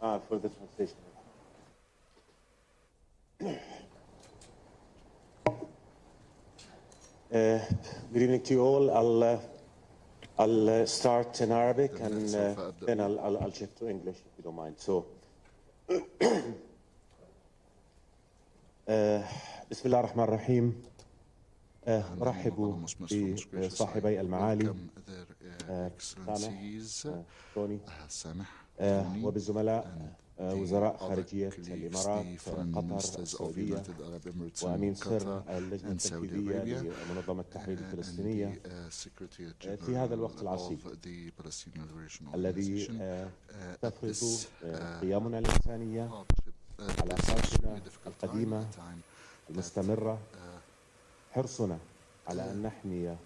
For the translation. Good evening to you all. I'll start in Arabic and then I'll shift to English if you don't mind. So, بسم الله الرحمن الرحيم. أرحب بصاحبي المعالي سامح وبالزملاء وزراء خارجية الإمارات قطر السعودية وأمين سر اللجنة التنفيذية لمنظمة التحرير الفلسطينية في هذا الوقت العصيب الذي تفرض قيمنا الإنسانية علاقاتنا القديمة المستمرة حرصنا على أن نحمي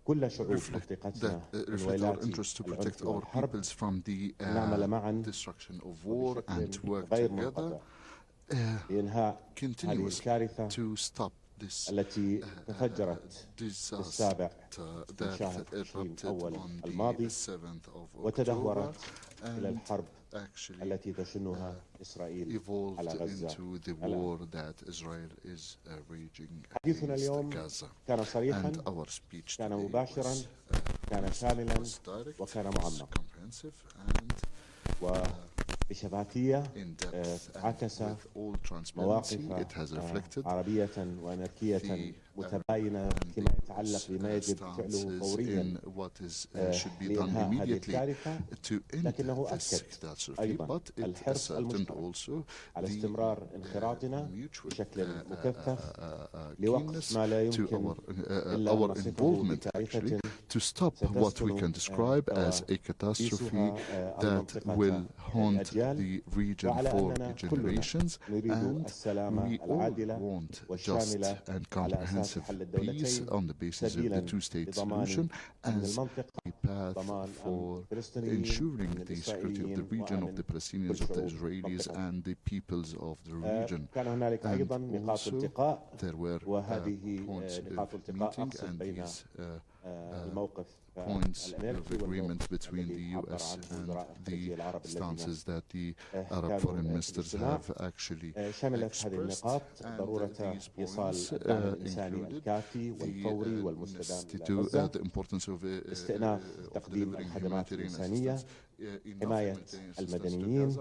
كل شعوب منطقتنا من ويلات العنف والحرب نعمل معا وبشكل غير منقطع لإنهاء هذه الكارثة التي تفجرت في السابع من شهر تشرين أول الماضي وتدهورت إلى الحرب التي تشنها إسرائيل على غزة. حديثنا اليوم كان صريحا، كان مباشرا، كان شاملا وكان معمق وبشفافية عكس مواقف عربية وأمريكية متباينة فيما يتعلق بما يجب فعله فوريا لإنهاء هذه الكارثة، لكنه أكد أيضا الحرص المشترك على استمرار انخراطنا بشكل مكثف لوقف ما لا يمكن إلا أن نصفه بكارثة to stop what we can describe as a catastrophe that will haunt the region for generations, and we all want just and comprehensive peace on the basis of the two-state solution as a path for ensuring the security of the region, of the Palestinians, of the Israelis, and the peoples of the region. And also, there were points of meeting, and these points of agreement between the US and the stances that the Arab foreign ministers have actually expressed. And these points included the importance of delivering humanitarian assistance, حماية المدنيين،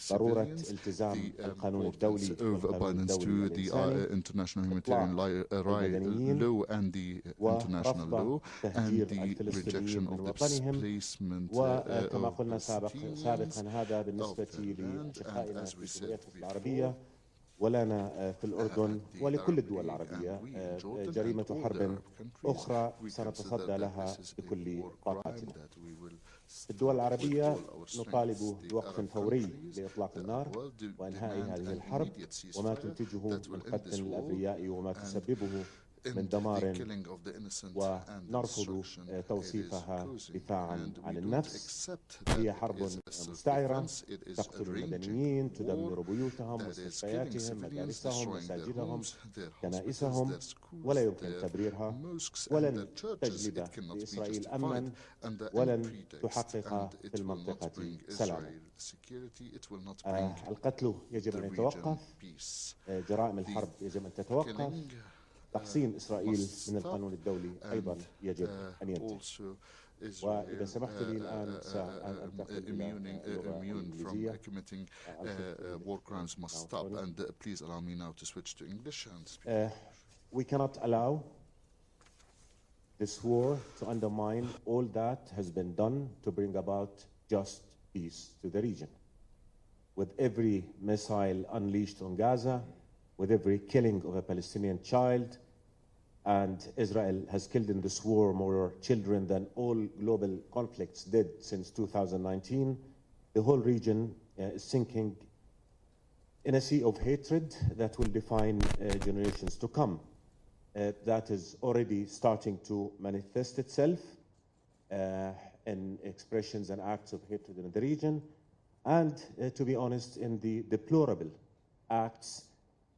ضرورة التزام القانون الدولي abundance to the international humanitarian law and the international law, and the rejection of the displacement وكما قلنا سابقا هذا بالنسبة لأشقائنا في الجمهورية العربية ولنا في الأردن ولكل الدول العربية جريمة حرب أخرى سنتصدى لها بكل طاقتنا. في الدول العربية نطالب بوقف فوري لإطلاق النار وإنهاء هذه الحرب وما تنتجه من قتل الأبرياء وما تسببه من دمار، ونرفض توصيفها دفاعا عن النفس. هي حرب مستعرة تقتل المدنيين، تدمر بيوتهم، مستشفياتهم، مدارسهم، مساجدهم، كنائسهم، ولا يمكن تبريرها، ولن تجلب لإسرائيل أمنا، ولن تحقق في المنطقة سلاما. القتل يجب أن يتوقف، جرائم الحرب يجب أن تتوقف، تقسيم إسرائيل من القانون الدولي أيضا يجب أن ينتهي. وإذا سمحت لي الآن سأنتقل إلى اللغة الإنجليزية. War crimes must stop, and please allow me now to switch to English and speak. We cannot allow this war to undermine all that has been done to bring about just peace to the region. With every missile unleashed on Gaza, with every killing of a Palestinian child, and Israel has killed in this war more children than all global conflicts did since 2019, the whole region is sinking in a sea of hatred that will define generations to come. That is already starting to manifest itself in expressions and acts of hatred in the region, and to be honest, in the deplorable acts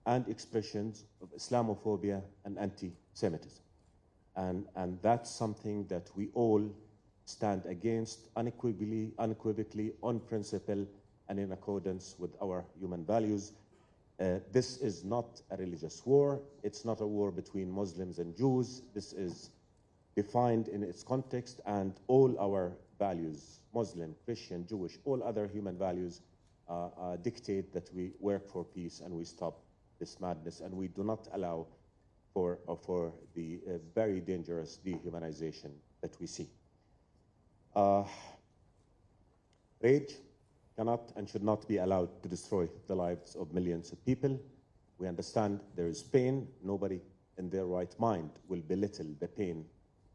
and expressions of Islamophobia and anti-Semitism. And that's something that we all stand against unequivocally, on principle, and in accordance with our human values. This is not a religious war. It's not a war between Muslims and Jews. This is defined in its context, and all our values, Muslim, Christian, Jewish, all other human values dictate that we work for peace and we stop this madness, and we do not allow for the very dangerous dehumanization that we see. Rage cannot and should not be allowed to destroy the lives of millions of people. We understand there is pain. Nobody in their right mind will belittle the pain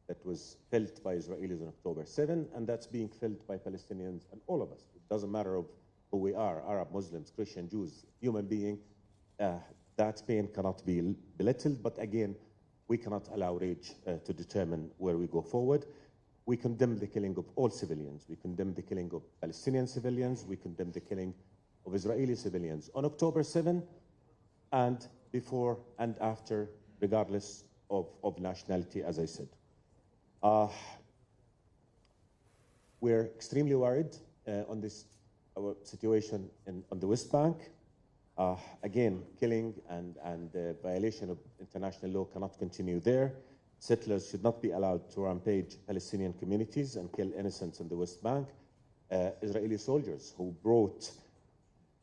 that was felt by Israelis on October 7, and that's being felt by Palestinians and all of us. It doesn't matter of who we are, Arab, Muslims, Christian, Jews, human being. That pain cannot be belittled, but again, we cannot allow rage to determine where we go forward. We condemn the killing of all civilians. We condemn the killing of Palestinian civilians. We condemn the killing of Israeli civilians on October 7 and before and after, regardless of nationality, as I said. We're extremely worried on this situation on the West Bank. Again, killing and violation of international law cannot continue there. Settlers should not be allowed to rampage Palestinian communities and kill innocents in the West Bank. Israeli soldiers who brought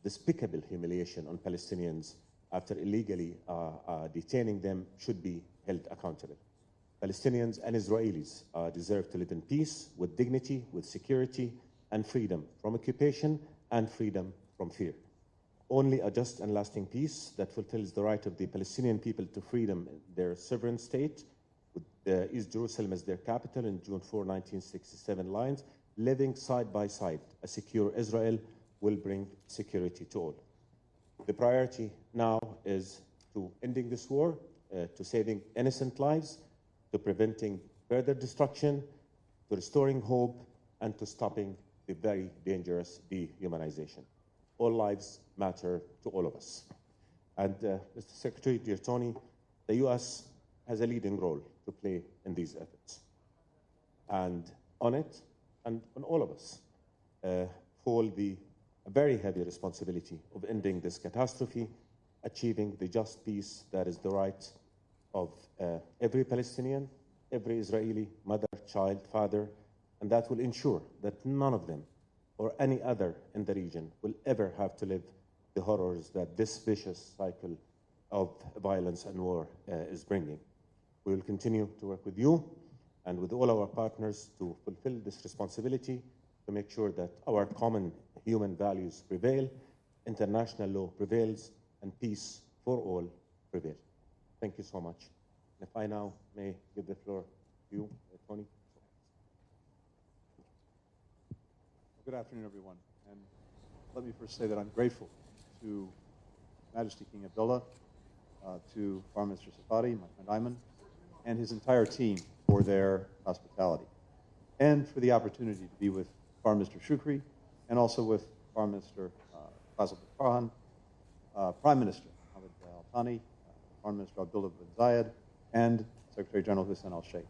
despicable humiliation on Palestinians after illegally detaining them should be held accountable. Palestinians and Israelis deserve to live in peace, with dignity, with security, and freedom from occupation and freedom from fear. Only a just and lasting peace that fulfills the right of the Palestinian people to freedom in their sovereign state, with East Jerusalem as their capital in June 4, 1967 lines, living side by side, a secure Israel will bring security to all. The priority now is to ending this war, to saving innocent lives, to preventing further destruction, to restoring hope, and to stopping the very dangerous dehumanization. All lives matter to all of us. And Mr. Secretary, dear Tony, the U.S. has a leading role to play in these efforts. And on it, and on all of us, fall the very heavy responsibility of ending this catastrophe, achieving the just peace that is the right of every Palestinian, every Israeli, mother, child, father, and that will ensure that none of them or any other in the region will ever have to live the horrors that this vicious cycle of violence and war is bringing. We will continue to work with you and with all our partners to fulfill this responsibility, to make sure that our common human values prevail, international law prevails, and peace for all prevail. Thank you so much. If I now may give the floor to you, Tony. Good afternoon, everyone. And let me first say that I'm grateful to Majesty King Abdullah, to Foreign Minister Safadi, my friend Ayman, and his entire team for their hospitality, and for the opportunity to be with Foreign Minister Shukri, and also with Foreign Minister Faisal Farhan, Prime Minister Mohammed Al-Thani, Foreign Minister Abdullah bin Zayed, and Secretary General Hussein al-Sheikh.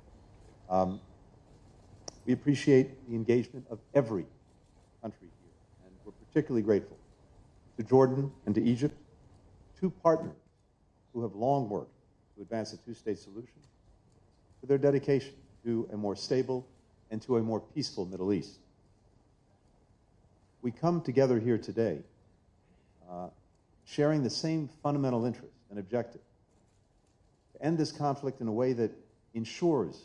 We appreciate the engagement of every country here, and we're particularly grateful to Jordan and to Egypt, two partners who have long worked to advance a two-state solution, for their dedication to a more stable and to a more peaceful Middle East. We come together here today sharing the same fundamental interest and objective: to end this conflict in a way that ensures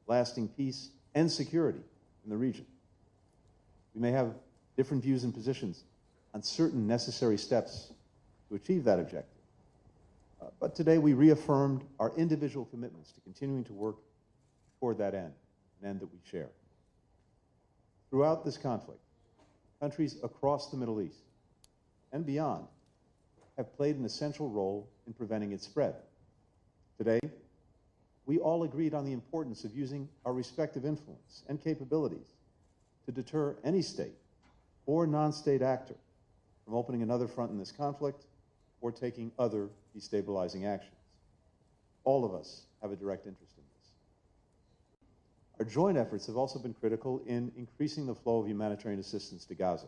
lasting peace and security in the region. We may have different views and positions on certain necessary steps to achieve that objective. But today we reaffirmed our individual commitments to continuing to work toward that end, an end that we share. Throughout this conflict, countries across the Middle East and beyond have played an essential role in preventing its spread. Today, we all agreed on the importance of using our respective influence and capabilities to deter any state or non-state actor from opening another front in this conflict or taking other destabilizing actions. All of us have a direct interest in this. Our joint efforts have also been critical in increasing the flow of humanitarian assistance to Gaza.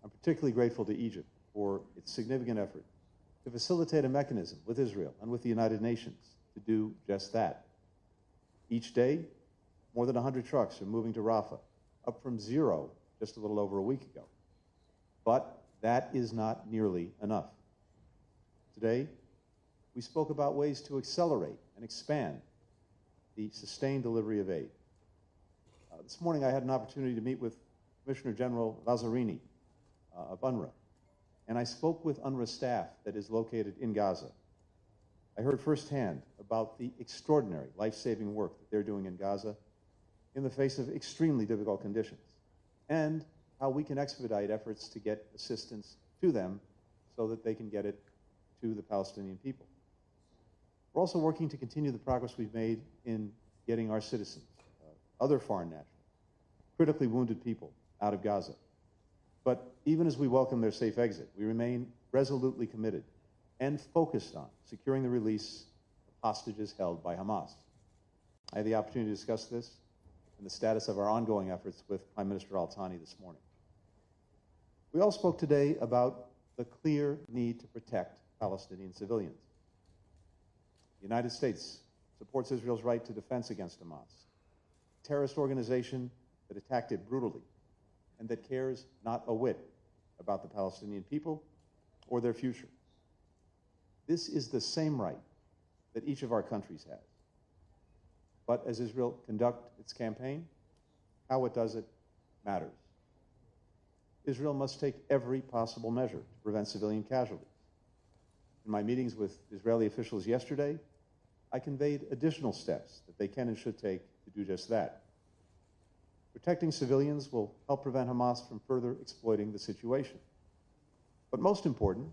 I'm particularly grateful to Egypt for its significant effort to facilitate a mechanism with Israel and with the United Nations to do just that. Each day, more than 100 trucks are moving to Rafah, up from 0 just a little over a week ago. But that is not nearly enough. Today, we spoke about ways to accelerate and expand the sustained delivery of aid. This morning, I had an opportunity to meet with Commissioner General Lazzarini of UNRWA, and I spoke with UNRWA staff that is located in Gaza. I heard firsthand about the extraordinary life-saving work that they're doing in Gaza in the face of extremely difficult conditions, and how we can expedite efforts to get assistance to them so that they can get it to the Palestinian people. We're also working to continue the progress we've made in getting our citizens, other foreign nationals, critically wounded people out of Gaza. But even as we welcome their safe exit, we remain resolutely committed and focused on securing the release of hostages held by Hamas. I had the opportunity to discuss this and the status of our ongoing efforts with Prime Minister al-Thani this morning. We all spoke today about the clear need to protect Palestinian civilians. The United States supports Israel's right to defense against Hamas, a terrorist organization that attacked it brutally and that cares not a whit about the Palestinian people or their future. This is the same right that each of our countries has. But as Israel conducts its campaign, how it does it matters. Israel must take every possible measure to prevent civilian casualties. In my meetings with Israeli officials yesterday, I conveyed additional steps that they can and should take to do just that. Protecting civilians will help prevent Hamas from further exploiting the situation. But most important,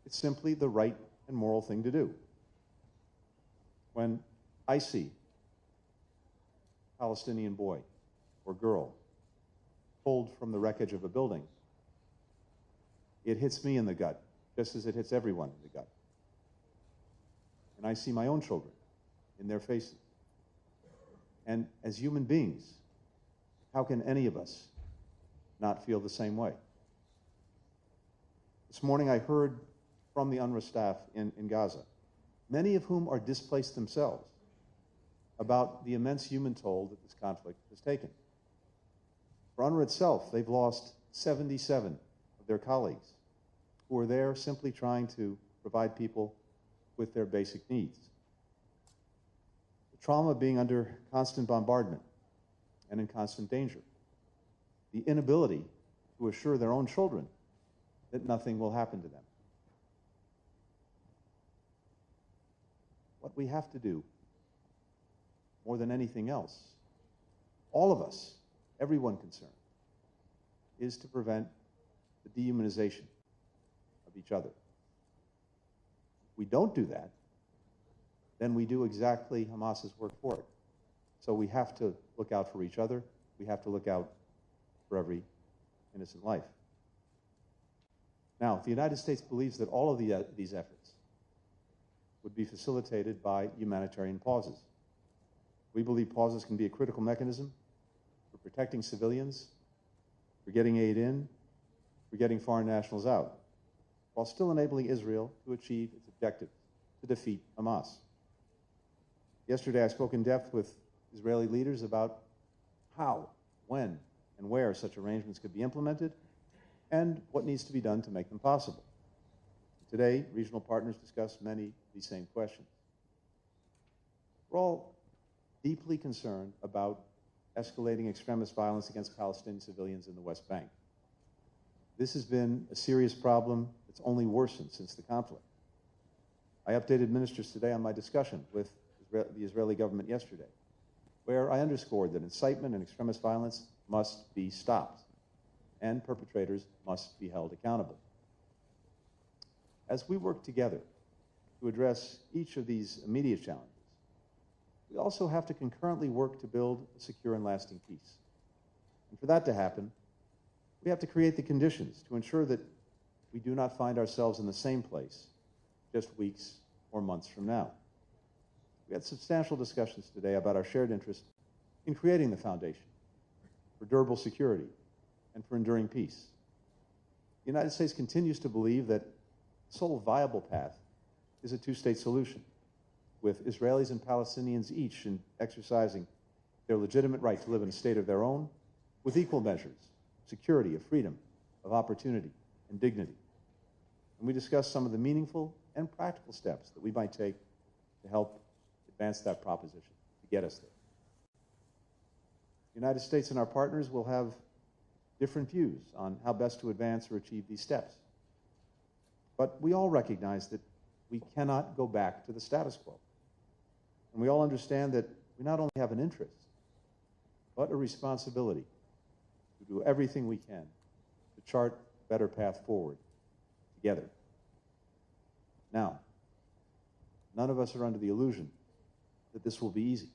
it's simply the right and moral thing to do. When I see a Palestinian boy or girl pulled from the wreckage of a building, it hits me in the gut, just as it hits everyone in the gut. And I see my own children in their faces. And as human beings, how can any of us not feel the same way? This morning I heard from the UNRWA staff in Gaza, many of whom are displaced themselves, about the immense human toll that this conflict has taken. For UNRWA itself, they've lost 77 of their colleagues who are there simply trying to provide people with their basic needs. The trauma of being under constant bombardment and in constant danger. The inability to assure their own children that nothing will happen to them. What we have to do, more than anything else, all of us, everyone concerned, is to prevent the dehumanization of each other. If we don't do that, then we do exactly Hamas's work for it. So we have to look out for each other. We have to look out for every innocent life. Now, the United States believes that all of these efforts would be facilitated by humanitarian pauses. We believe pauses can be a critical mechanism for protecting civilians, for getting aid in, for getting foreign nationals out, while still enabling Israel to achieve its objective, to defeat Hamas. Yesterday, I spoke in depth with Israeli leaders about how, when, and where such arrangements could be implemented, and what needs to be done to make them possible. Today, regional partners discussed many of these same questions. We're all deeply concerned about escalating extremist violence against Palestinian civilians in the West Bank. This has been a serious problem that's only worsened since the conflict. I updated ministers today on my discussion with the Israeli government yesterday, where I underscored that incitement and extremist violence must be stopped, and perpetrators must be held accountable. As we work together to address each of these immediate challenges, we also have to concurrently work to build a secure and lasting peace. And for that to happen, we have to create the conditions to ensure that we do not find ourselves in the same place just weeks or months from now. We had substantial discussions today about our shared interest in creating the foundation for durable security and for enduring peace. The United States continues to believe that the sole viable path is a two-state solution, with Israelis and Palestinians each in exercising their legitimate right to live in a state of their own with equal measures, security, of freedom, of opportunity, and dignity. And we discussed some of the meaningful and practical steps that we might take to help advance that proposition, to get us there. The United States and our partners will have different views on how best to advance or achieve these steps. But we all recognize that we cannot go back to the status quo. And we all understand that we not only have an interest, but a responsibility to do everything we can to chart a better path forward together. Now, none of us are under the illusion that this will be easy,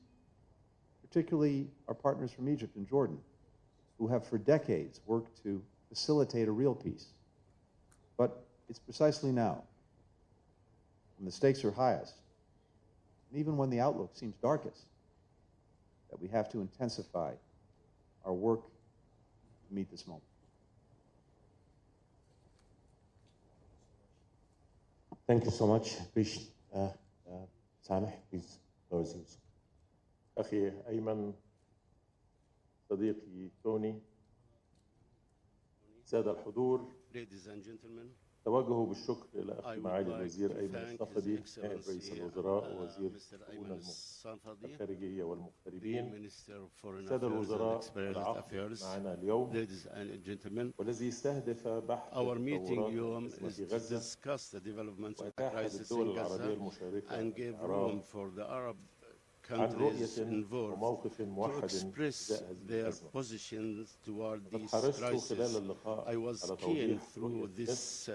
particularly our partners from Egypt and Jordan, who have for decades worked to facilitate a real peace. But it's precisely now, when the stakes are highest, and even when the outlook seems darkest, that we have to intensify our work to meet this moment. Thank you so much. Sameh, please, floor is yours. أخي أيمن، صديقي توني، سادة الحضور، Ladies and gentlemen, توجهوا بالشكر إلى I أخي would معالي like الوزير to أيمن thank His الصفدي، نائب Excellency رئيس الوزراء ووزير Mr. الشؤون Ayman Safadi, الخارجية the والمغتربين، Minister of Foreign السادة Affairs and الوزراء External العقد Affairs. معنا اليوم، Ladies and gentlemen, والذي يستهدف بحث our meeting التطورات is في to غزة discuss the developments of the وإتاحة crisis للدول in العربية Gaza المشاركة and give الأعراب room for the Arab عن countries رؤية involved وموقف to موحد express إزاء هذه their الأزمة. positions toward قد these حرصت خلال crises. اللقاء I was على keen توضيح through رؤية this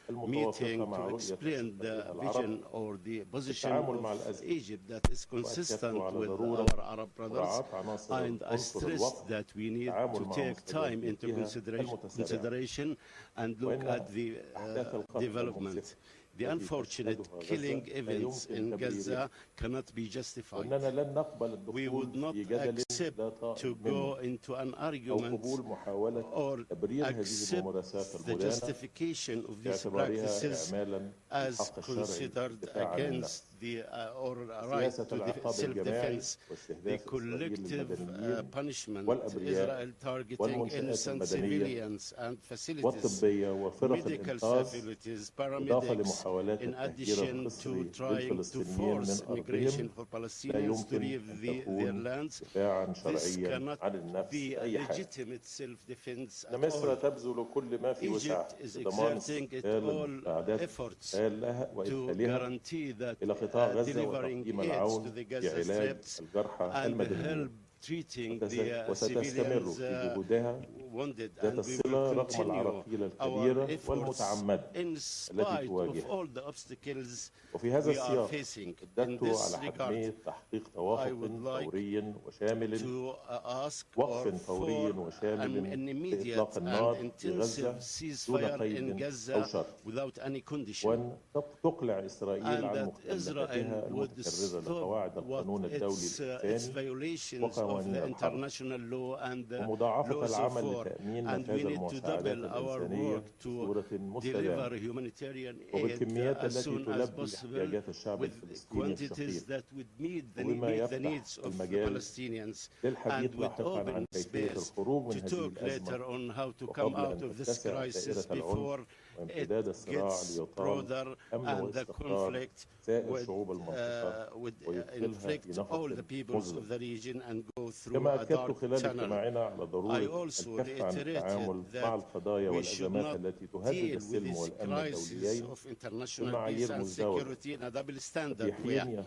المتوافقة meeting مع to رؤية explain the أشقائها العرب vision or the position التعامل مع of الأزمة. Egypt that is consistent على with ضرورة our Arab brothers. مراعاة عناصر And I عنصر stressed الوقت that we need التعامل to مع take time into مستجداتها consideration and look وإن at the أحداث القتل development. المؤسفة The التي unfortunate تشهدها killing غزة لا events يمكن in تبريرها. Gaza cannot be justified. وأننا لن نقبل We الدخول would not في جدل accept لا to طائل go منه into an أو argument قبول محاولة or تبرير هذه accept الممارسات the المدانة justification of these باعتبارها practices إعمالا as للحق الشرعي considered للدفاع عن النفس. against the or right سياسة to العقاب الجماعي self-defense, the واستهداف إسرائيل collective للمدنيين punishment, والأبرياء Israel targeting والمنشآت innocent المدنية civilians and facilities, والطبية وفرق medical الإنقاذ facilities, إضافة paramedics, لمحاولات in التهجير addition القسري to trying to للفلسطينيين force من immigration أرضهم for لا Palestinians to يمكن leave أن their تكون lands. دفاعا This شرعيا cannot عن النفس be a أي حال. legitimate self-defense إن at مصر all. تبذل كل ما في وسعها Egypt is لضمان exerting its استقبال all المساعدات efforts لها to وإدخالها guarantee that إلى قطاع غزة delivering وتقديم aids to العون the في Gaza علاج Strips الجرحى and المدنيين. help treating the وستستمر civilians في جهودها wounded, ذات and we الصلة will رغم continue العراقيل our الكبيرة efforts والمتعمدة in التي spite of تواجهها. all the obstacles وفي هذا we are السياق facing. In شددت this على regard, حتمية تحقيق I توافق would like فوري وشامل to ask وقف or فوري for وشامل an immediate لإطلاق النار and في غزة intensive دون ceasefire in قيد أو Gaza شرط، without any condition, وأن تقلع إسرائيل and عن that Israel مخالفتها would المتكررة stop لقواعد القانون الدولي its الإنساني violations of وقوانين the الحرب international law and the ومضاعفة laws of العمل war, لتأمين and we نفاذ need to المساعدات double our الإنسانية work to بصورة مستدامة deliver humanitarian aid وبالكميات as التي soon as تلبي possible احتياجات الشعب with الفلسطيني quantities الشقيق. that would meet وبما the يفتح needs of the المجال Palestinians, للحديث and with لاحقا عن open كيفية space الخروج من to هذه talk later الأزمة on how to come وقبل out أن of this تتسع crisis دائرة before العنف it وامتداد الصراع gets ليطال broader أمن and the واستقرار conflict سائر شعوب المنطقة would ويدخلها inflict في all the نفق peoples of مظلم. the region and go through كما a أكدت dark خلال tunnel. اجتماعنا على I ضرورة also الكف عن التعامل reiterated مع that القضايا we should والأزمات not التي تهدد deal with السلم this والأمن crisis الدوليين of international peace بمعايير and مزدوجة. security in a double في standard حين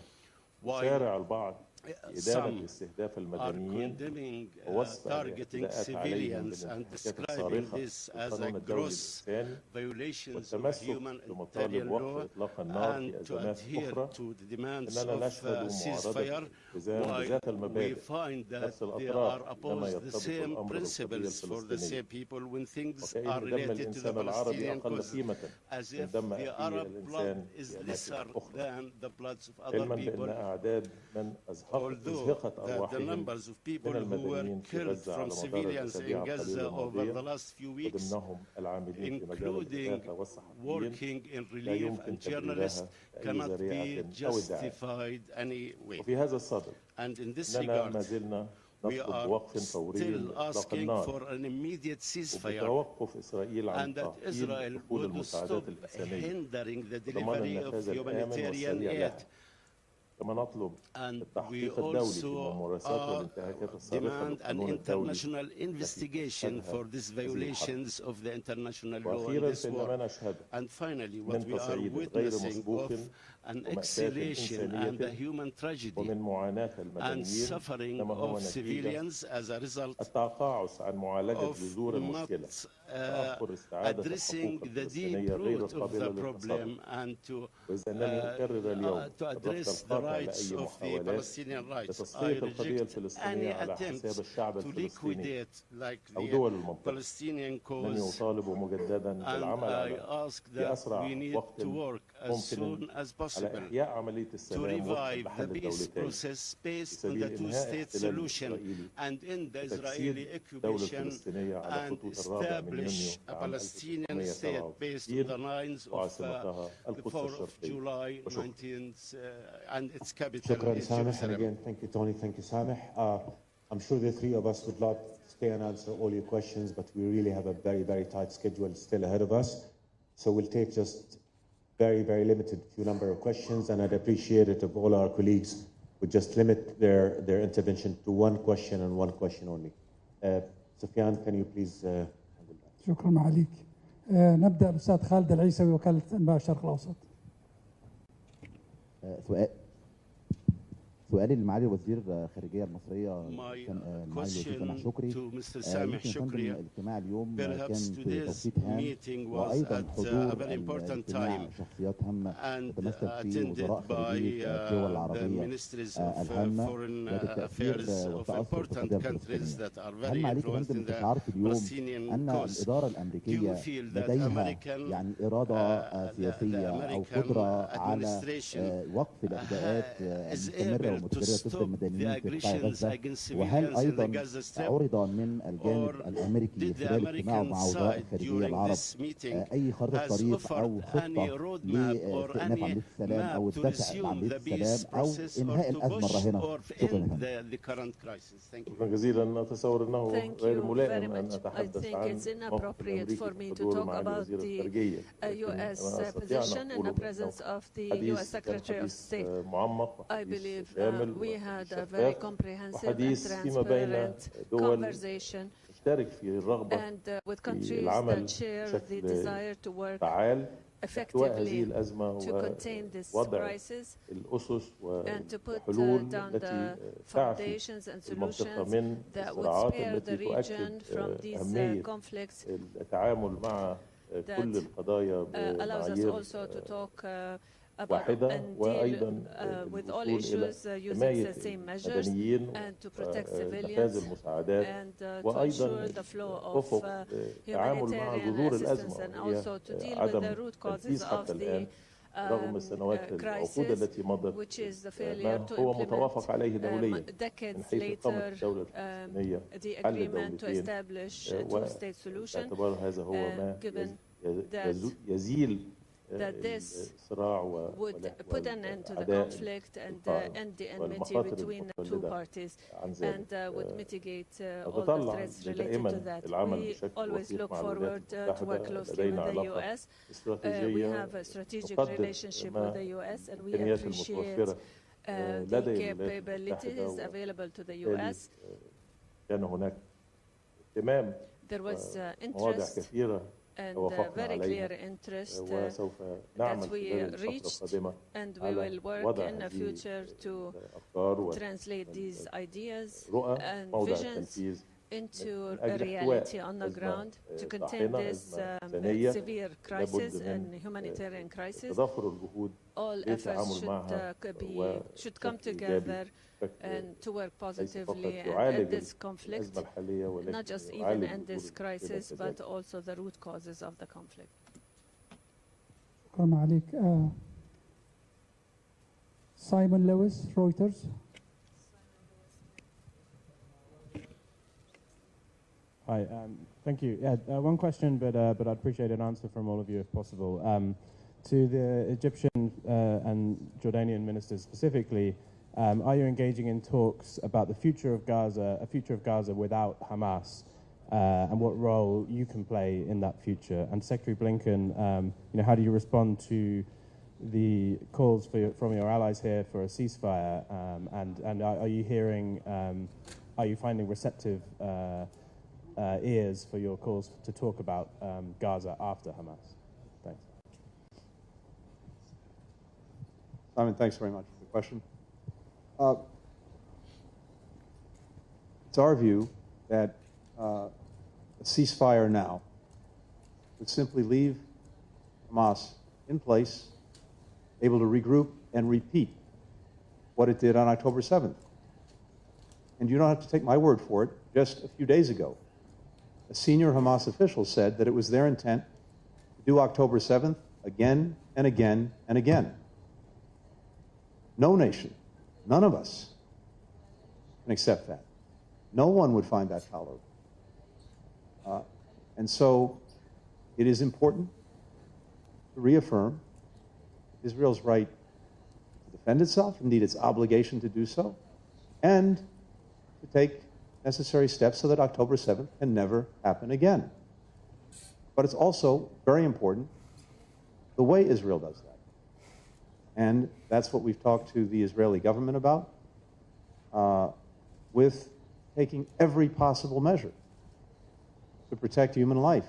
while يسارع البعض في إدانة some استهداف are المدنيين condemning ووصف targeting الاعتداءات عليهم civilians and بالانتهاكات describing الصارخة this as a للقانون الدولي gross الإنساني violations of والتمسك humanitarian بمطالب law وقف إطلاق النار في and to أزمات adhere أخرى to the demands إننا of نشهد ceasefire معارضة التزام while بذات we المبادئ find that نفس they are الأطراف عندما opposed the يرتبط same الأمر بالقضية principles for the الفلسطينية same people when things وكأن are دم related to the الإنسان العربي Palestinian أقل cause, قيمة as من if دم the أخيه Arab blood الإنسان is في lesser أماكن أخرى than the bloods of other علما بأن people. أعداد من All although إزهاقت the أرواحهم numbers of people من who were المدنيين في killed غزة على from مدار civilians الأسابيع in القليلة Gaza over الماضية the last few weeks, وضمنهم العاملين في مجال including الإغاثة والصحفيين working in لا relief يمكن and journalists, تبريرها بأي cannot be ذريعة أو ادعاء. justified anyway. وفي هذا الصدد And in this إننا ما regard, زلنا we نطلب are بوقف فوري still لإطلاق asking النار for an immediate ceasefire وبتوقف إسرائيل عن and that تعطيل Israel دخول would المساعدات stop الإنسانية hindering the وضمان delivery of النفاذ الآمن humanitarian والسريع aid. لها. كما نطلب And we التحقيق الدولي في also الممارسات والانتهاكات السابقة demand an للقانون الدولي international investigation for these violations of the international law in وأخيرا this فإن ما war. نشهد And finally, من what we are تصعيد غير witnessing مسبوق of an ومأساة exhilaration and a إنسانية human tragedy ومن معاناة and المدنيين suffering إنما هو of نتيجة civilians as a result التقاعس عن معالجة of جذور المشكلة not تأخر استعادة addressing الحقوق the deep الفلسطينية غير root of القابلة the للتصرف. problem and to وإذا أنني أكرر اليوم to الرفض address the القاطع rights لأي of the محاولات Palestinian rights. I لتصفية القضية reject الفلسطينية any على attempt حساب الشعب to الفلسطيني liquidate like أو the دول المنطقة. Palestinian من cause, يطالب مجددا and بالعمل I على ask في that أسرع we need وقت to work as ممكن soon as على possible إحياء عملية to السلام وفقا revive the بحل peace الدولتين process based on بسبيل the إنهاء two-state الاحتلال solution الإسرائيلي and end the وتجسيد Israeli الدولة occupation الفلسطينية على and خطوط الرابع من يونيو establish a عام Palestinian state based on 1967 the lines of وعاصمتها the القدس 4th of الشرقية. July وشكرا. 19th and its capital شكرا is سامح. And Jerusalem. again, thank you, Tony. Thank you, Sameh. I'm sure the three of us would love to stay and answer all your questions, but we really have a very, very tight schedule still ahead of us. So we'll take just very, very limited few number of questions, and I'd appreciate it if all our colleagues would just limit their intervention to one question and one question only. Sufyan, can you please handle that? شكرا معاليك. نبدأ الأستاذ خالد العيسوي وكالة أنباء الشرق الأوسط. سؤالي لمعالي وزير الخارجية المصرية My معالي الوزير سامح question شكري. to Mr. Sameh يمكن فندم Shukri, الاجتماع اليوم كان perhaps في today's توقيت هام meeting was وأيضا at حضور a very important الاجتماع time شخصيات هامة and تتمثل في attended وزراء by خارجية الدول the العربية ministries of الهامة foreign ذات التأثير affairs of والتأثر في important القضية countries الفلسطينية. that are very هل عليك influenced فندم in the استشعار في اليوم Palestinian أن cause? الإدارة Do you الأمريكية feel that لديها American يعني إرادة سياسية أو American قدرة على administration وقف الاعتداءات is المستمرة able to ومتكررة ضد stop the المدنيين في قطاع aggressions غزة؟ against وهل civilians in the أيضا Gaza Strip? عرض من الجانب Or الأمريكي did the خلال اجتماعه American مع وزراء side الخارجية during العرب this meeting أي خارطة has طريق أو offered any خطة roadmap or لاستئناف any عملية السلام أو map to الدفع resume بعملية the peace السلام أو process or إنهاء to الأزمة push الراهنة؟ or شكرا يا end فندم. the current crisis? Thank you. شكرا جزيلا. أتصور أنه Thank غير you very ملائم أن much. I أتحدث think عن it's موقف inappropriate الأمريكي for me في to حضور talk معالي about وزير the الخارجية. U.S. أنا أستطيع أن position in أقول the presence إنه of the حديث U.S. كان Secretary of حديث State. معمق I وحديث believe شامل we وحديث had a very شفاف comprehensive and وحديث فيما بين transparent دول conversation تشترك في الرغبة and with في countries العمل that share the بشكل desire to work فعال لاحتواء هذه effectively الأزمة to contain this ووضع crisis الأسس and to put والحلول down التي the تعفي foundations and المنطقة solutions من that would الصراعات spare the التي region تؤكد from these أهمية conflicts التعامل مع كل القضايا allows us بمعايير also to talk about واحدة and وأيضا deal with all الوصول إلى issues using حماية the same measures المدنيين and to protect ونفاذ civilians المساعدات and to وأيضا ensure the flow of أفق التعامل مع humanitarian جذور assistance الأزمة and وهي also to deal with عدم the root causes تنفيذ of حتى الآن the رغم السنوات العقود crisis, التي مضت which is the ما failure to هو implement متوافق عليه دوليا من decades حيث إقامة later الدولة الفلسطينية the حل agreement to دولتين establish a two-state solution, باعتبار هذا هو ما given يزيل that this الصراع would put an end to the والأعداء conflict and القائم end the enmity والمخاطر between the two المتولدة parties عن ذلك. and would mitigate all the نتطلع threats related دائما to that. العمل We بشكل always وثيق look مع forward الولايات to work المتحدة. closely لدينا with the علاقة U.S. We استراتيجية have a strategic تقدر relationship with the U.S. and we الإمكانيات appreciate المتوفرة the لدى الولايات capabilities المتحدة available to the وبالتالي U.S. كان هناك اهتمام There was مواضع interest كثيرة and توافقنا very clear عليها interest وسوف نعمل that we خلال الفترة reached القادمة and we على will work وضع in the هذه future to الأفكار translate these ideas والرؤى and موضع visions التنفيذ into من a أجل reality احتواء on the أزمة ground to contain طاحنة، this أزمة إنسانية severe لابد crisis من and humanitarian crisis. تضافر الجهود All efforts للتعامل معها should come بشكل together إيجابي، and to work ليس فقط positively and end يعالج this conflict, الأزمة الحالية ولكن not just even يعالج end this جذور المشكلة crisis, but كذلك. also the root causes of the conflict. شكرا عليك. سايمون لويس رويترز. Hi, thank you. Yeah, one question, but I'd appreciate an answer from all of you if possible. To the Egyptian and Jordanian ministers specifically, are you engaging in talks about the future of Gaza, a future of Gaza without Hamas, and what role you can play in that future? And Secretary Blinken, how do you respond to the calls from your allies here for a ceasefire? And are you hearing, are you finding receptive ears for your calls to talk about Gaza after Hamas? Thanks. Simon, thanks very much for the question. It's our view that a ceasefire now would simply leave Hamas in place, able to regroup and repeat what it did on October 7th. And you don't have to take my word for it. Just a few days ago, a senior Hamas official said that it was their intent to do October 7th again and again and again. No nation, none of us can accept that. No one would find that tolerable. And so it is important to reaffirm Israel's right to defend itself, indeed its obligation to do so, and to take necessary steps so that October 7th can never happen again. But it's also very important the way Israel does that. And that's what we've talked to the Israeli government about, with taking every possible measure to protect human life,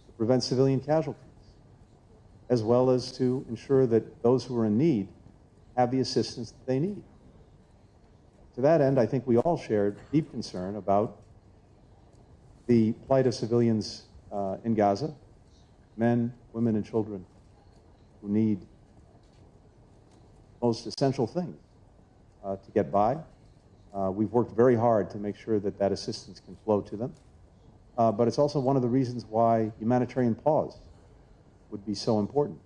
to prevent civilian casualties, as well as to ensure that those who are in need have the assistance that they need. To that end, I think we all shared deep concern about the plight of civilians in Gaza, men, women, and children who need most essential things to get by. We've worked very hard to make sure that that assistance can flow to them. But it's also one of the reasons why humanitarian pause would be so important,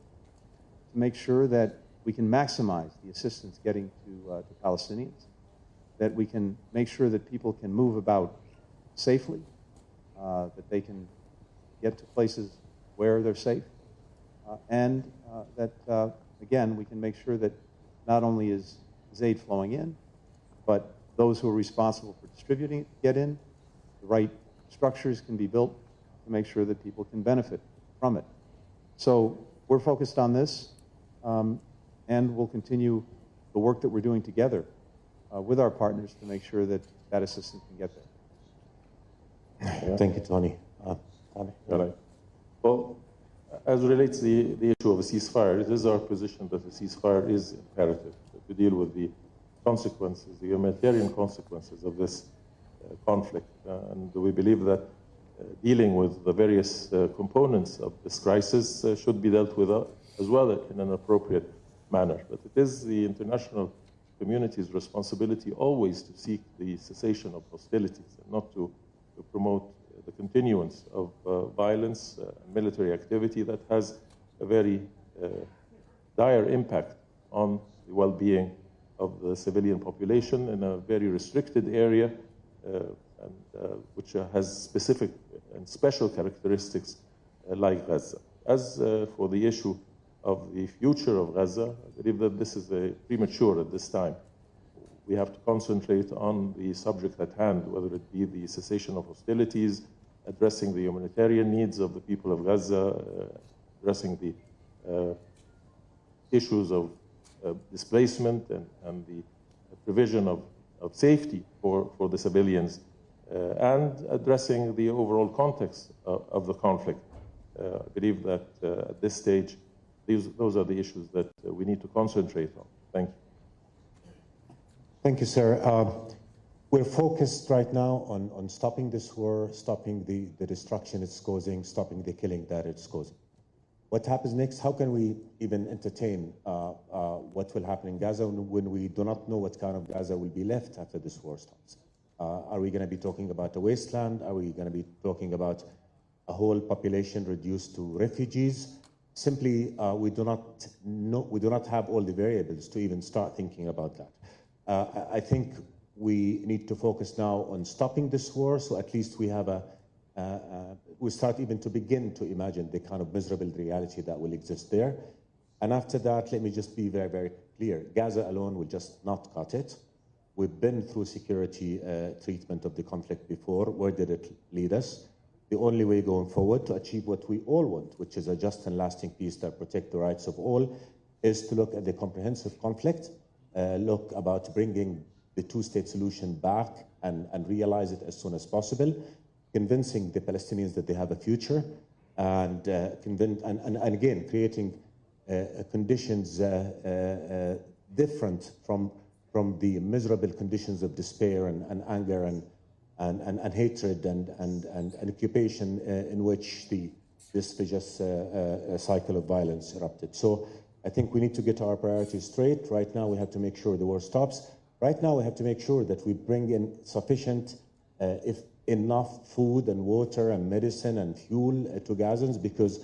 to make sure that we can maximize the assistance getting to Palestinians, that we can make sure that people can move about safely, that they can get to places where they're safe, and that, again, we can make sure that not only is aid flowing in, but those who are responsible for distributing it get in, the right structures can be built to make sure that people can benefit from it. So we're focused on this, and we'll continue the work that we're doing together with our partners to make sure that that assistance can get there. Thank you, Tony. Right. Well, as relates the issue of a ceasefire, it is our position that a ceasefire is imperative to deal with the consequences, the humanitarian consequences of this conflict. And we believe that dealing with the various components of this crisis should be dealt with as well in an appropriate manner. But it is the international community's responsibility always to seek the cessation of hostilities and not to promote the continuance of violence and military activity that has a very dire impact on the well-being of the civilian population in a very restricted area, which has specific and special characteristics like Gaza. As for the issue of the future of Gaza, I believe that this is premature at this time. We have to concentrate on the subject at hand, whether it be the cessation of hostilities, addressing the humanitarian needs of the people of Gaza, addressing the issues of displacement and the provision of safety for the civilians, and addressing the overall context of the conflict. I believe that at this stage, those are the issues that we need to concentrate on. Thank you. Thank you, sir. We're focused right now on stopping this war, stopping the destruction it's causing, stopping the killing that it's causing. What happens next? How can we even entertain what will happen in Gaza when we do not know what kind of Gaza will be left after this war stops? Are we going to be talking about a wasteland? Are we going to be talking about a whole population reduced to refugees? Simply, we do not have all the variables to even start thinking about that. I think we need to focus now on stopping this war, so at least we have we start even to begin to imagine the kind of miserable reality that will exist there. And after that, let me just be very, very clear. Gaza alone will just not cut it. We've been through security treatment of the conflict before. Where did it lead us? The only way going forward to achieve what we all want, which is a just and lasting peace that protects the rights of all, is to look at the comprehensive conflict, look about bringing the two-state solution back and realize it as soon as possible, convincing the Palestinians that they have a future, and again, creating conditions different from the miserable conditions of despair and anger and hatred and occupation in which this vicious cycle of violence erupted. So I think we need to get our priorities straight. Right now, we have to make sure the war stops. Right now, we have to make sure that we bring in sufficient, if enough food and water and medicine and fuel to Gazans, because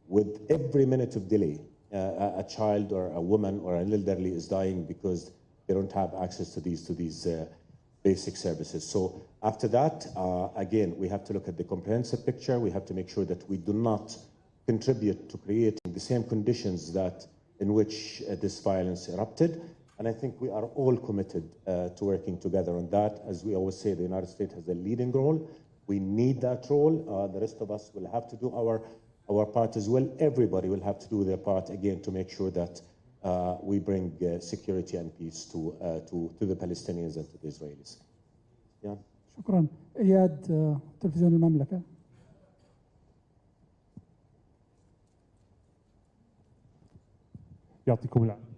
with every minute of delay, a child or a woman or an elderly is dying because they don't have access to these basic services. So after that, again, we have to look at the comprehensive picture. We have to make sure that we do not contribute to creating the same conditions that in which this violence erupted. And I think we are all committed to working together on that. As we always say, the United States has a leading role. We need that role. The rest of us will have to do our part as well. Everybody will have to do their part, again, to make sure that we bring security and peace to the Palestinians and to the Israelis. Yeah. شكرا. إياد تلفزيون المملكة. يعطيكم العافية.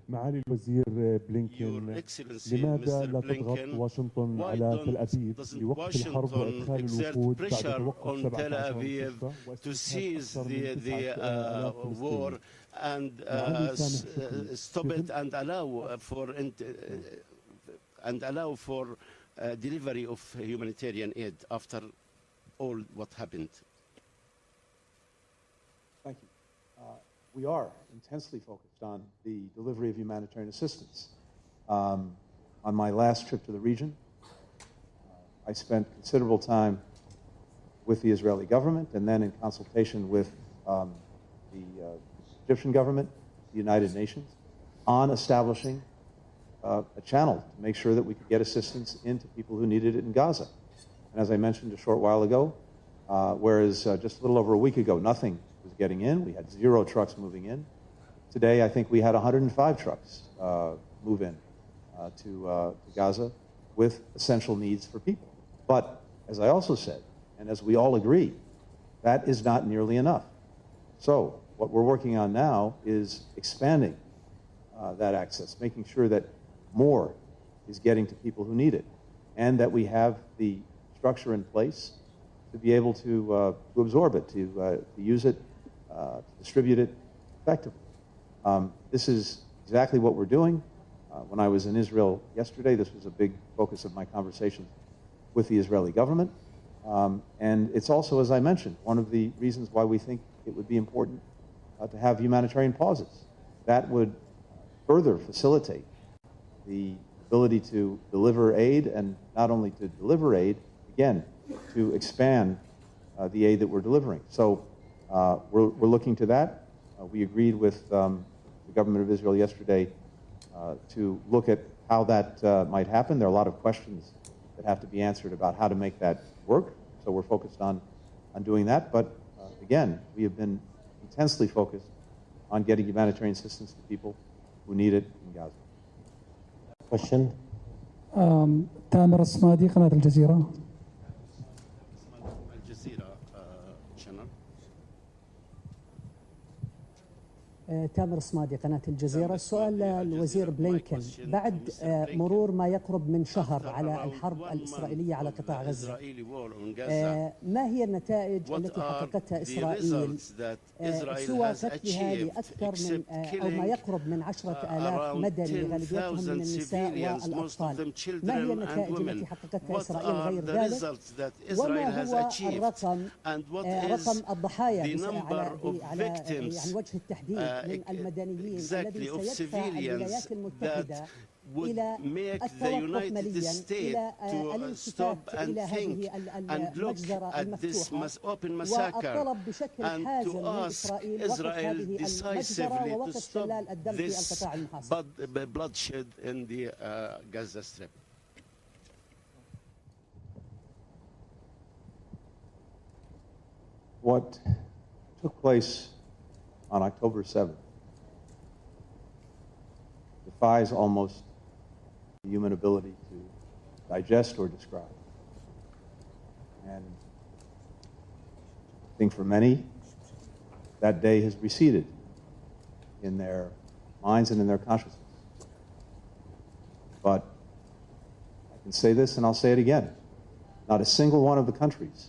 معالي الوزير بلينكن، لماذا لا تضغط واشنطن على تل أبيب لوقف الحرب وإدخال الوفود بعد توقف 17 to seize the war and stop it and allow for delivery of humanitarian aid after all what happened? Thank you. We are intensely focused on the delivery of humanitarian assistance. On my last trip to the region, I spent considerable time with the Israeli government and then in consultation with the Egyptian government, the United Nations, on establishing a channel to make sure that we could get assistance into people who needed it in Gaza. And as I mentioned a short while ago, whereas just a little over a week ago, nothing was getting in. We had 0 trucks moving in. Today, I think we had 105 trucks move in to Gaza with essential needs for people. But as I also said, and as we all agree, that is not nearly enough. So what we're working on now is expanding that access, making sure that more is getting to people who need it, and that we have the structure in place to be able to absorb it, to use it, to distribute it effectively. This is exactly what we're doing. When I was in Israel yesterday, this was a big focus of my conversations with the Israeli government. And it's also, as I mentioned, one of the reasons why we think it would be important to have humanitarian pauses. That would further facilitate the ability to deliver aid, and not only to deliver aid, again, to expand the aid that we're delivering. So we're looking to that. We agreed with the government of Israel yesterday to look at how that might happen. There are a lot of questions that have to be answered about how to make that work. So we're focused on doing that. But again, we have been intensely focused on getting humanitarian assistance to people who need it in Gaza. Question? تامر الصمادي قناة الجزيرة. تامر الصمادي قناة الجزيرة. السؤال للوزير بلينكن، بعد مرور ما يقرب من شهر على الحرب الإسرائيلية على قطاع غزة، ما هي النتائج التي حققتها إسرائيل سوى قتلها لأكثر من أو ما يقرب من 10,000 مدني غالبيتهم من النساء والأطفال؟ ما هي النتائج التي حققتها إسرائيل غير ذلك؟ وما هو رقم الضحايا على يعني وجه التحديد من المدنيين الذي سيدفع الولايات المتحدة would إلى make the التوقف United مليا States إلى to الالتفات stop and إلى think هذه and look المجزرة at this المفتوحة open massacre والطلب بشكل and حازم to من ask إسرائيل وقف Israel هذه المجزرة decisively to ووقف stop شلال الدم في this القطاع المحاصر. bloodshed in the Gaza Strip. What took place on October 7th defies almost the human ability to digest or describe. And I think for many, that day has receded in their minds and in their consciousness. But I can say this and I'll say it again. Not a single one of the countries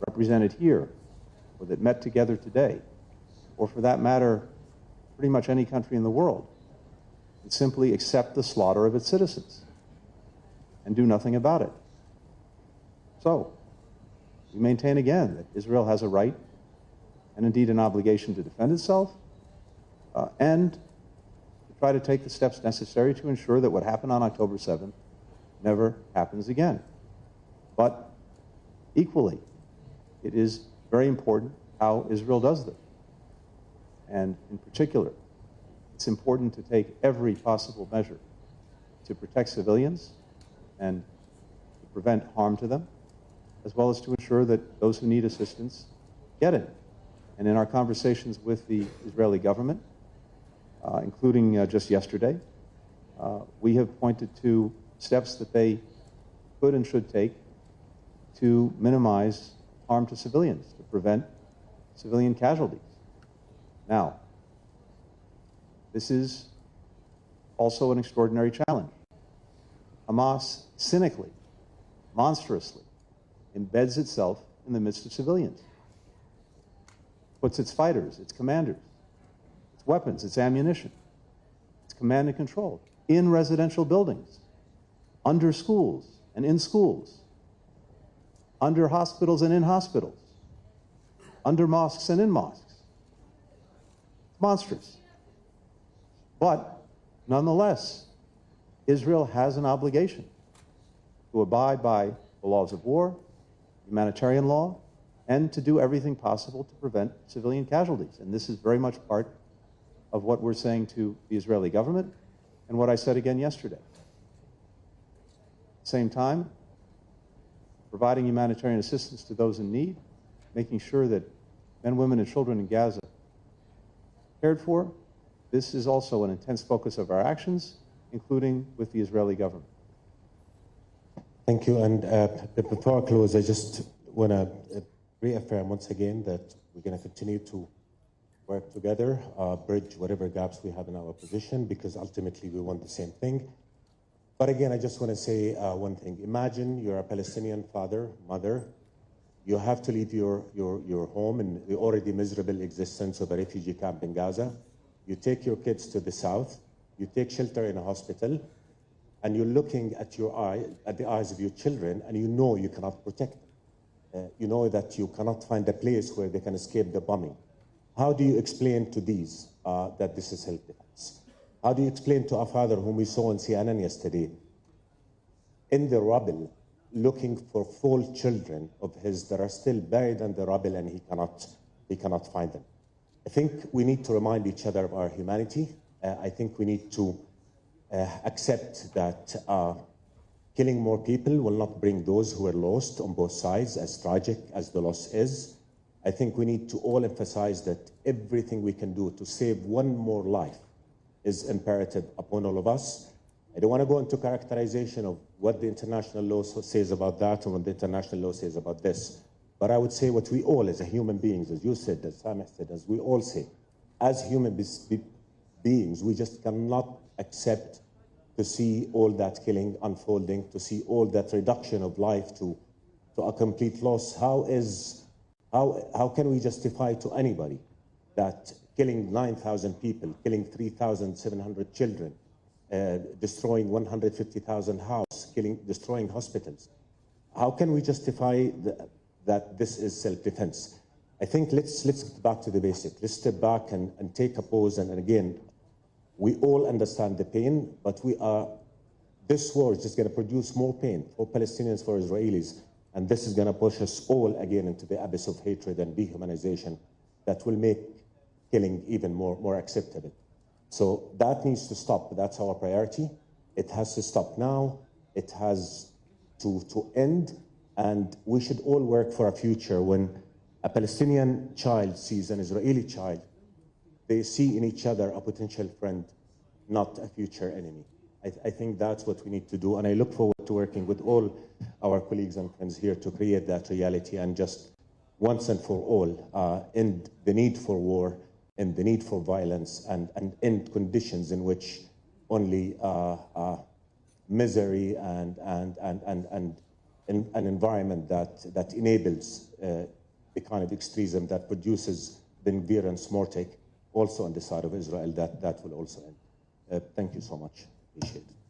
represented here or that met together today, or for that matter, pretty much any country in the world, would simply accept the slaughter of its citizens and do nothing about it. So, we maintain again that Israel has a right and indeed an obligation to defend itself and to try to take the steps necessary to ensure that what happened on October 7th never happens again. But equally, it is very important how Israel does this. And in particular, it's important to take every possible measure to protect civilians and to prevent harm to them, as well as to ensure that those who need assistance get it. And in our conversations with the Israeli government, including just yesterday, we have pointed to steps that they could and should take to minimize harm to civilians, to prevent civilian casualties. Now, this is also an extraordinary challenge. Hamas cynically, monstrously, embeds itself in the midst of civilians, puts its fighters, its commanders, its weapons, its ammunition, its command and control in residential buildings, under schools and in schools, under hospitals and in hospitals, under mosques and in mosques. It's monstrous. But nonetheless, Israel has an obligation to abide by the laws of war, humanitarian law, and to do everything possible to prevent civilian casualties. And this is very much part of what we're saying to the Israeli government and what I said again yesterday. At the same time, providing humanitarian assistance to those in need, making sure that men, women, and children in Gaza are cared for. This is also an intense focus of our actions, including with the Israeli government. Thank you. And before I close, I just want to reaffirm once again that we're going to continue to work together, bridge whatever gaps we have in our position, because ultimately we want the same thing. But again, I just want to say one thing. Imagine you're a Palestinian father, mother. You have to leave your home and the already miserable existence of a refugee camp in Gaza. You take your kids to the south. You take shelter in a hospital. And you're looking at the eyes of your children, and you know you cannot protect them. You know that you cannot find a place where they can escape the bombing. How do you explain to these that this is self-defense? How do you explain to a father whom we saw in CNN yesterday in the rubble, looking for 4 children of his that are still buried in the rubble, and he cannot find them? I think we need to remind each other of our humanity. I think we need to accept that killing more people will not bring those who are lost on both sides, as tragic as the loss is. I think we need to all emphasize that everything we can do to save one more life is imperative upon all of us. I don't want to go into characterization of what the international law says about that and what the international law says about this. But I would say what we all, as human beings, as you said, as Sameh said, as we all say, as human beings, we just cannot accept to see all that killing unfolding, to see all that reduction of life to a complete loss. How can we justify to anybody that killing 9,000 people, killing 3,700 children, destroying 150,000 houses, destroying hospitals? How can we justify that this is self-defense? I think let's get back to the basic. Let's step back and take a pause and again we all understand the pain, but this war is just going to produce more pain for Palestinians, for Israelis, and this is going to push us all again into the abyss of hatred and dehumanization that will make killing even more acceptable. So that needs to stop. That's our priority. It has to stop now. It has to end, and we should all work for a future when a Palestinian child sees an Israeli child, they see in each other a potential friend, not a future enemy. I think that's what we need to do, and I look forward to working with all our colleagues and friends here to create that reality and just once and for all end the need for war and the need for violence and end conditions in which only misery and an environment that enables the kind of extremism that produces Ben-Gvir and Smotrich also on the side of Israel, that will also end. Thank you so much. Appreciate it.